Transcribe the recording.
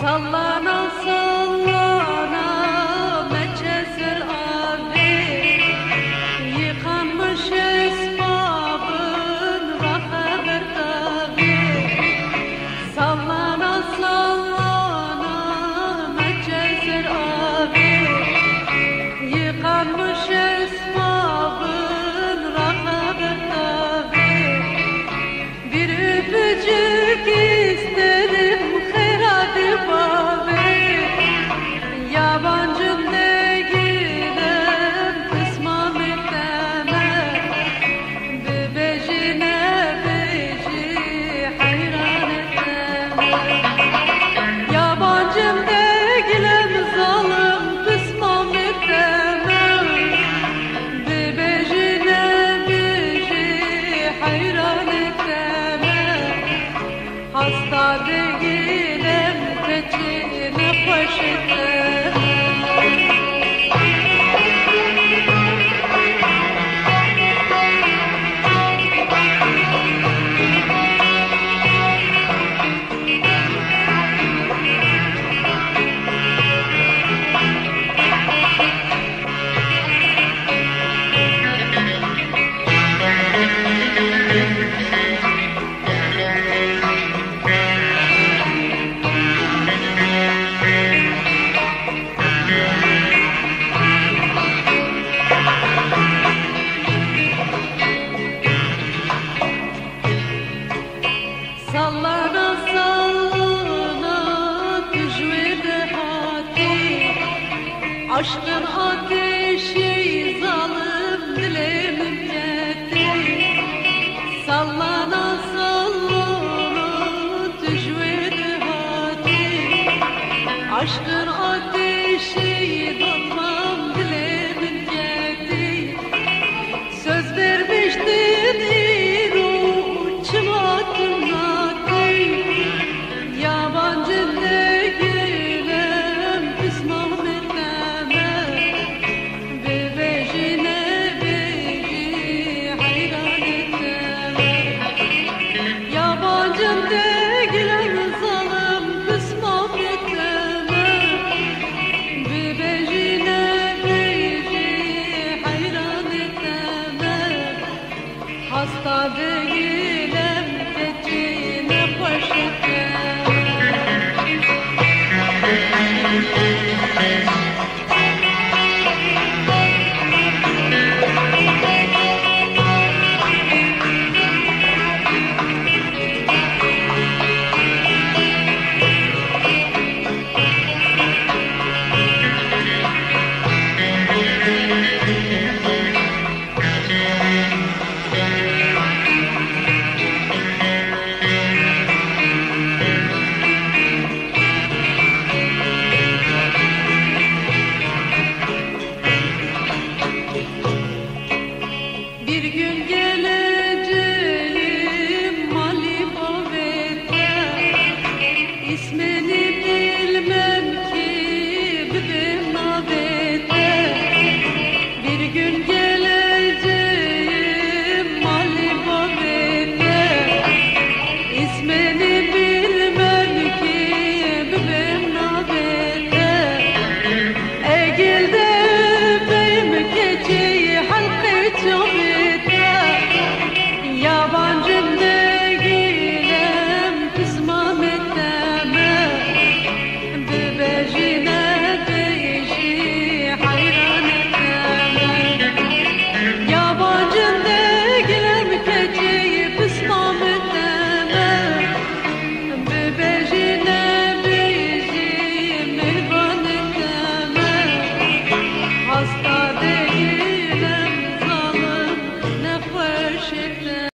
Sallana sallana meçezer abi, yıkanmış esbabın rahaber tabi. Sallana sallana meçezer abi, yıkanmış esbabın rahaber tabi. Bir öpücük isterim herhalde babi, yabancım değilim kısmam ekleme, bebecine beci hayran ekleme. Yabancım değilim zalim kısmam ekleme, bebecine beci hayran ekleme. Hasta değilim peçine poşete. Sallana sallana tücvede hati, aşkın ateşi zalim dilerim yetti. Sallana sallana tücvede hati, aşkın ateşi donmam dilerim yetti. Söz vermiştin içime tırnaktı, yabancı değilim kısmam ekleme, bebecine beci hayran ekleme. Yabancı değilim zalim kısmam ekleme, bebecine beci hayran ekleme. Hasta değilim peçine poşete. Bir gün geleceğim Malibavete, ismini bilmem ki bebeğim nabete. Bir gün geleceğim Malibavete, ismini bilmem ki bebeğim nabete. Egil'de öpeyim keçeyi halkı çabete, yabancım değilim kısmam ekleme, bebecine beci hayran ekleme. Yabancım değilim keçeyi kısmam ekleme, bebecine beci mehriban ekleme. Hasta